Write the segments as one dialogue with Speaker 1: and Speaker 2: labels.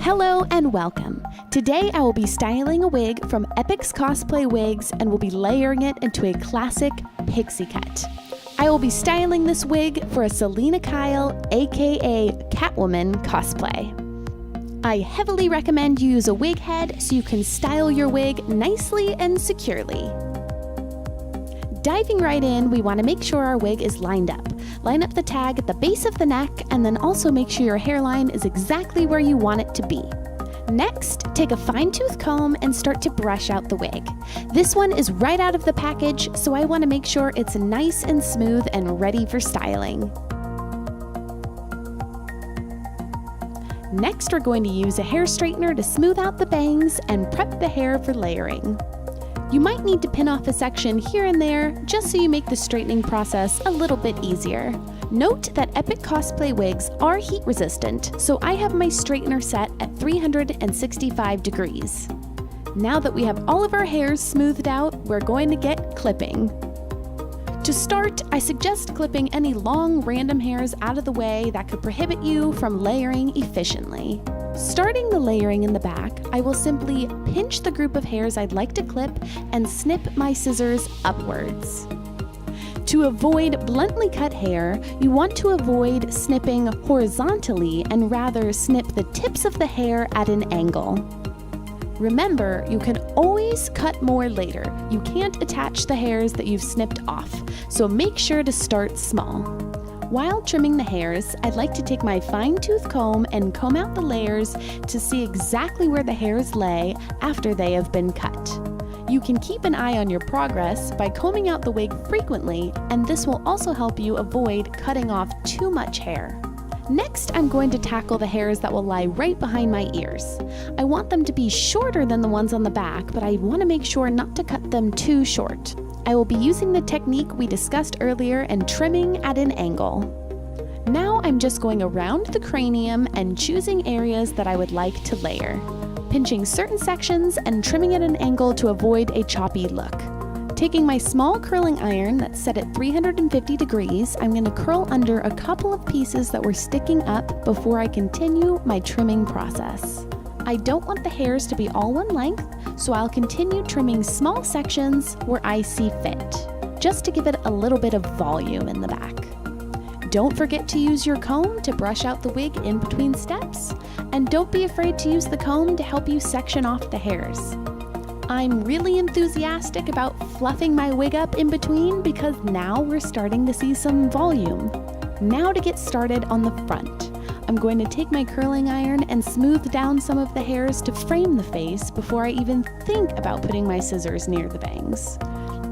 Speaker 1: Hello and welcome. Today I will be styling a wig from Epic's Cosplay Wigs and will be layering it into a classic pixie cut. I will be styling this wig for a Selina Kyle, aka Catwoman cosplay. I heavily recommend you use a wig head so you can style your wig nicely and securely. Diving right in, we want to make sure our wig is lined up. Line up the tag at the base of the neck and then also make sure your hairline is exactly where you want it to be. Next, take a fine-tooth comb and start to brush out the wig. This one is right out of the package, so I want to make sure it's nice and smooth and ready for styling. Next, we're going to use a hair straightener to smooth out the bangs and prep the hair for layering. You might need to pin off a section here and there just so you make the straightening process a little bit easier. Note that Epic Cosplay wigs are heat resistant, so I have my straightener set at 365 degrees. Now that we have all of our hairs smoothed out, we're going to get clipping. To start, I suggest clipping any long random hairs out of the way that could prohibit you from layering efficiently. Starting the layering in the back, I will simply pinch the group of hairs I'd like to clip and snip my scissors upwards. To avoid bluntly cut hair, you want to avoid snipping horizontally and rather snip the tips of the hair at an angle. Remember, you can always cut more later. You can't attach the hairs that you've snipped off, so make sure to start small. While trimming the hairs, I'd like to take my fine-tooth comb and comb out the layers to see exactly where the hairs lay after they have been cut. You can keep an eye on your progress by combing out the wig frequently, and this will also help you avoid cutting off too much hair. Next, I'm going to tackle the hairs that will lie right behind my ears. I want them to be shorter than the ones on the back, but I want to make sure not to cut them too short. I will be using the technique we discussed earlier and trimming at an angle. Now I'm just going around the cranium and choosing areas that I would like to layer, pinching certain sections and trimming at an angle to avoid a choppy look. Taking my small curling iron that's set at 350 degrees, I'm going to curl under a couple of pieces that were sticking up before I continue my trimming process. I don't want the hairs to be all one length, so I'll continue trimming small sections where I see fit, just to give it a little bit of volume in the back. Don't forget to use your comb to brush out the wig in between steps, and don't be afraid to use the comb to help you section off the hairs. I'm really enthusiastic about fluffing my wig up in between because now we're starting to see some volume. Now to get started on the front. I'm going to take my curling iron and smooth down some of the hairs to frame the face before I even think about putting my scissors near the bangs.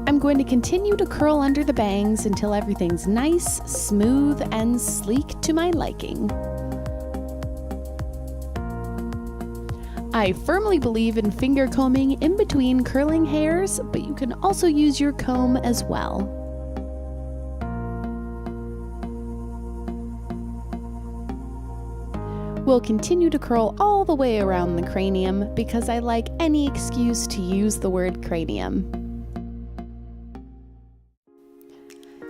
Speaker 1: I'm going to continue to curl under the bangs until everything's nice, smooth, and sleek to my liking. I firmly believe in finger combing in between curling hairs, but you can also use your comb as well. We'll continue to curl all the way around the cranium because I like any excuse to use the word cranium.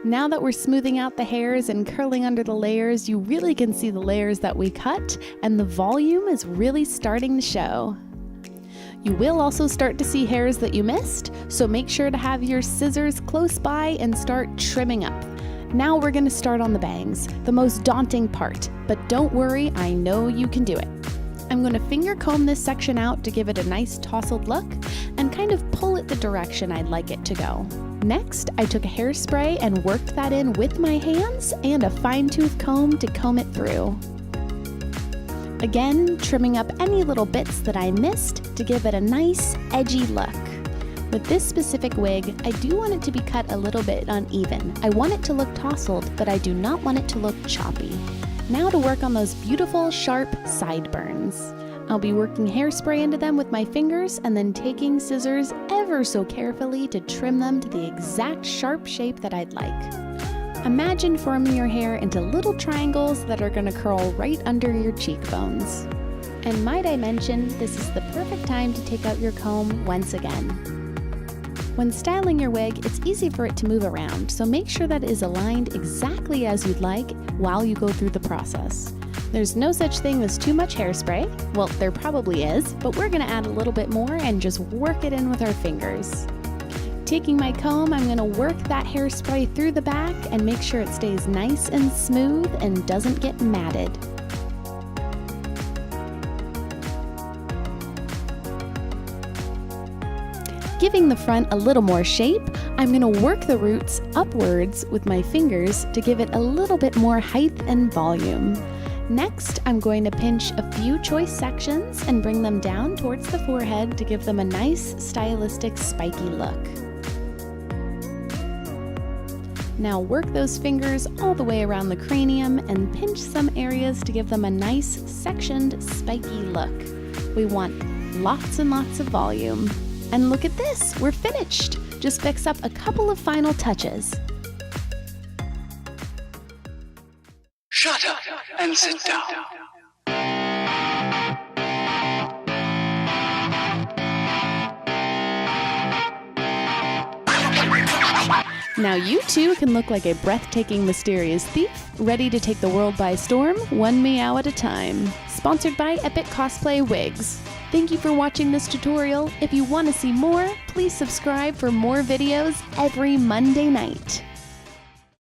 Speaker 1: Now that we're smoothing out the hairs and curling under the layers, you really can see the layers that we cut, and the volume is really starting to show. You will also start to see hairs that you missed, so make sure to have your scissors close by and start trimming up. Now we're going to start on the bangs, the most daunting part, but don't worry, I know you can do it. I'm going to finger comb this section out to give it a nice tousled look and kind of pull it the direction I'd like it to go. Next, I took a hairspray and worked that in with my hands and a fine-tooth comb to comb it through. Again, trimming up any little bits that I missed to give it a nice, edgy look. With this specific wig, I do want it to be cut a little bit uneven. I want it to look tousled, but I do not want it to look choppy. Now to work on those beautiful, sharp sideburns. I'll be working hairspray into them with my fingers and then taking scissors ever so carefully to trim them to the exact sharp shape that I'd like. Imagine forming your hair into little triangles that are going to curl right under your cheekbones. And might I mention, this is the perfect time to take out your comb once again. When styling your wig, it's easy for it to move around, so make sure that it is aligned exactly as you'd like while you go through the process. There's no such thing as too much hairspray. Well, there probably is, but we're gonna add a little bit more and just work it in with our fingers. Taking my comb, I'm gonna work that hairspray through the back and make sure it stays nice and smooth and doesn't get matted. Giving the front a little more shape, I'm going to work the roots upwards with my fingers to give it a little bit more height and volume. Next, I'm going to pinch a few choice sections and bring them down towards the forehead to give them a nice, stylistic, spiky look. Now work those fingers all the way around the cranium and pinch some areas to give them a nice, sectioned, spiky look. We want lots and lots of volume. And look at this, we're finished. Just fix up a couple of final touches.
Speaker 2: Shut up and sit down.
Speaker 1: Now you too can look like a breathtaking, mysterious thief, ready to take the world by storm, one meow at a time. Sponsored by Epic Cosplay Wigs. Thank you for watching this tutorial. If you want to see more, please subscribe for more videos every Monday night.